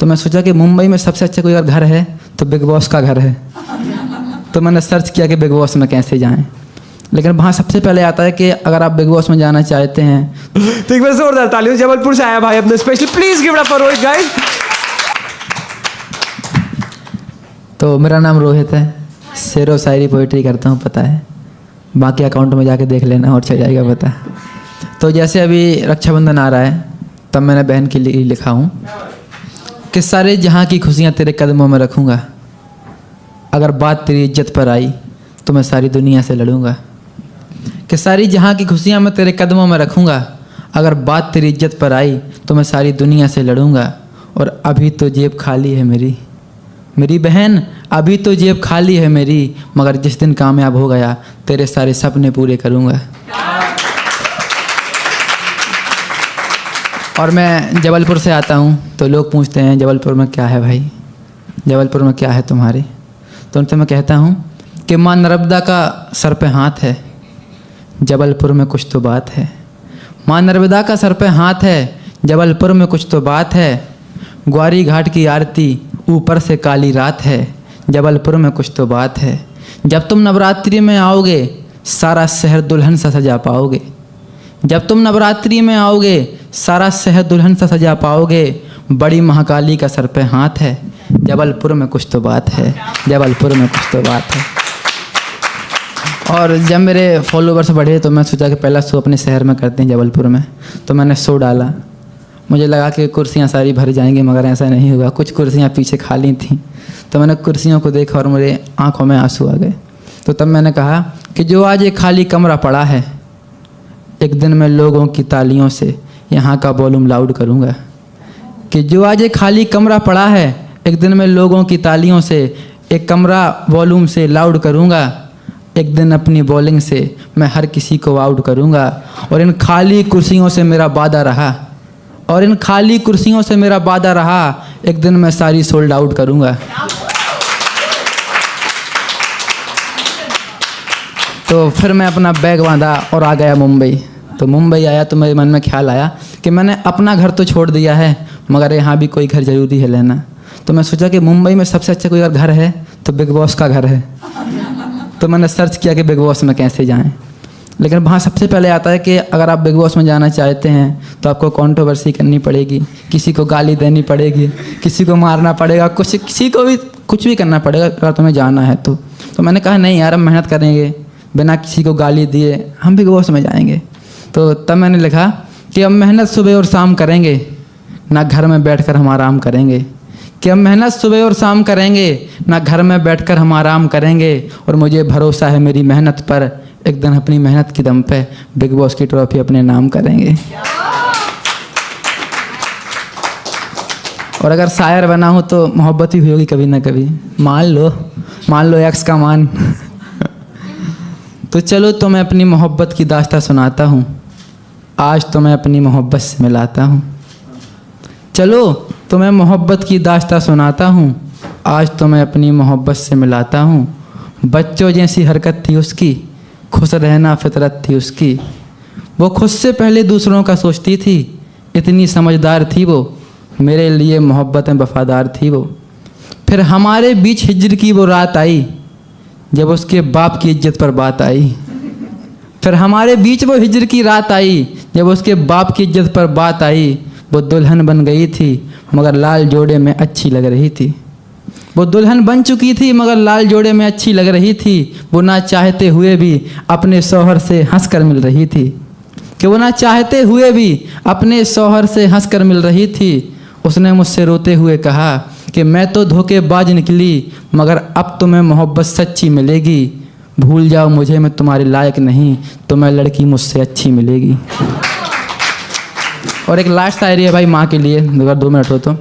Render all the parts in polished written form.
तो मैं सोचा कि मुंबई में सबसे अच्छा कोई अगर घर है तो बिग बॉस का घर है। तो मैंने सर्च किया कि बिग बॉस में कैसे जाएं, लेकिन वहाँ सबसे पहले आता है कि अगर आप बिग बॉस में जाना चाहते हैं तो एक बार जोरदार तालियों। जबलपुर से आया भाई अपने special, please give it up for Rohit guys. तो मेरा नाम रोहित है, शेर व शायरी पोइट्री करता हूँ, पता है। बाकी अकाउंट में जाके देख लेना और चल जाएगा पता। तो जैसे अभी रक्षाबंधन आ रहा है, तब मैंने बहन के लिए लिखा हूँ कि सारे जहाँ की खुशियाँ तेरे कदमों में रखूँगा, अगर बात तेरी इज्जत पर आई तो मैं सारी दुनिया से लड़ूंगा। कि सारी जहाँ की खुशियाँ मैं तेरे कदमों में रखूँगा, अगर बात तेरी इज्जत पर आई तो मैं सारी दुनिया से लड़ूंगा। और अभी तो जेब खाली है मेरी बहन, अभी तो जेब खाली है मेरी, मगर जिस दिन कामयाब हो गया तेरे सारे सपने पूरे करूँगा। और मैं जबलपुर से आता हूँ, तो लोग पूछते हैं जबलपुर में क्या है भाई, जबलपुर में क्या है तुम्हारे। तो उनसे मैं कहता हूँ कि माँ नर्मदा का सर पे हाथ है, जबलपुर में कुछ तो बात है। माँ नर्मदा का सर पे हाथ है, जबलपुर में कुछ तो बात है। ग्वारी घाट की आरती ऊपर से काली रात है, जबलपुर में कुछ तो बात है। जब तुम नवरात्रि में आओगे सारा शहर दुल्हन सा सजा पाओगे। जब तुम नवरात्रि में आओगे सारा शहर दुल्हन सा सजा पाओगे। बड़ी महाकाली का सर पे हाथ है, जबलपुर में कुछ तो बात है, जबलपुर में कुछ तो बात है। और जब मेरे फॉलोवर्स बढ़े तो मैं सोचा कि पहला शो अपने शहर में करते हैं जबलपुर में। तो मैंने शो डाला, मुझे लगा कि कुर्सियाँ सारी भर जाएंगी, मगर ऐसा नहीं हुआ। कुछ कुर्सियाँ पीछे खाली थीं, तो मैंने कुर्सियों को देखा और मेरे आंखों में आंसू आ गए। तो तब मैंने कहा कि जो आज एक खाली कमरा पड़ा है, एक दिन मैं लोगों की तालियों से यहाँ का वॉल्यूम लाउड करूँगा। कि जो आज एक खाली कमरा पड़ा है, एक दिन मैं लोगों की तालियों से एक कमरा वॉल्यूम से लाउड करूँगा। एक दिन अपनी बॉलिंग से मैं हर किसी को आउट करूँगा। और इन खाली कुर्सियों से मेरा वादा रहा, और इन खाली कुर्सियों से मेरा वादा रहा, एक दिन मैं सारी सोल्ड आउट करूँगा। तो फिर मैं अपना बैग बांधा और आ गया मुंबई। तो मुंबई आया तो मेरे मन में ख्याल आया कि मैंने अपना घर तो छोड़ दिया है, मगर यहाँ भी कोई घर ज़रूरी है लेना। तो मैं सोचा कि मुंबई में सबसे अच्छा कोई अगर घर है तो बिग बॉस का घर है। तो मैंने सर्च किया कि बिग बॉस में कैसे जाएं, लेकिन वहाँ सबसे पहले आता है कि अगर आप बिग बॉस में जाना चाहते हैं तो आपको कंट्रोवर्सी करनी पड़ेगी, किसी को गाली देनी पड़ेगी, किसी को मारना पड़ेगा, किसी को भी कुछ भी करना पड़ेगा अगर तुम्हें जाना है तो। मैंने कहा नहीं यार, हम मेहनत करेंगे, बिना किसी को गाली दिए हम बिग बॉस में जाएंगे। तो तब मैंने लिखा कि हम मेहनत सुबह और शाम करेंगे, ना घर में बैठकर हम आराम करेंगे। कि हम मेहनत सुबह और शाम करेंगे, ना घर में बैठकर हम आराम करेंगे। और मुझे भरोसा है मेरी मेहनत पर, एक दिन अपनी मेहनत की दम पे बिग बॉस की ट्रॉफी अपने नाम करेंगे। और अगर शायर बना हूँ तो मोहब्बत ही हुई होगी कभी ना कभी, मान लो एक्स का मान। तो चलो तो मैं अपनी मोहब्बत की दास्तां सुनाता हूँ, आज तो मैं अपनी मोहब्बत से मिलाता हूँ। चलो तो मैं मोहब्बत की दास्तां सुनाता हूँ, आज तो मैं अपनी मोहब्बत से मिलाता हूँ। बच्चों जैसी हरकत थी उसकी, खुश रहना फितरत थी उसकी। वो खुद से पहले दूसरों का सोचती थी, इतनी समझदार थी वो, मेरे लिए मोहब्बत में वफादार थी वो। फिर हमारे बीच हिज्र की वो रात आई, जब उसके बाप की इज्जत पर बात आई। फिर हमारे बीच वो हिज्र की रात आई, जब उसके बाप की इज्जत पर बात आई। वो दुल्हन बन गई थी मगर लाल जोड़े में अच्छी लग रही थी। वो दुल्हन बन चुकी थी मगर लाल जोड़े में अच्छी लग रही थी। वो ना चाहते हुए भी अपने शौहर से हंसकर मिल रही थी। कि वो ना चाहते हुए भी अपने शौहर से हंसकर मिल रही थी। उसने मुझसे रोते हुए कहा कि मैं तो धोखेबाज निकली, मगर अब तुम्हें मोहब्बत सच्ची मिलेगी। भूल जाओ मुझे, मैं तुम्हारे लायक नहीं, तो मैं लड़की मुझसे अच्छी मिलेगी। और एक लास्ट शायरी है भाई माँ के लिए, अगर 2 मिनट हो तो।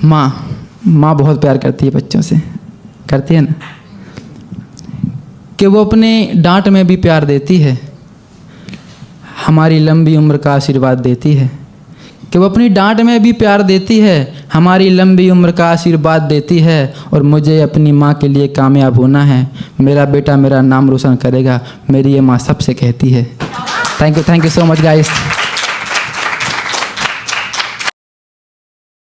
माँ बहुत प्यार करती है बच्चों से, करती है ना। कि वो अपने डांट में भी प्यार देती है, हमारी लंबी उम्र का आशीर्वाद देती है। कि वो अपनी डांट में भी प्यार देती है, हमारी लंबी उम्र का आशीर्वाद देती है। और मुझे अपनी माँ के लिए कामयाब होना है, मेरा बेटा मेरा नाम रोशन करेगा, मेरी ये माँ सबसे कहती है। Thank you so much guys.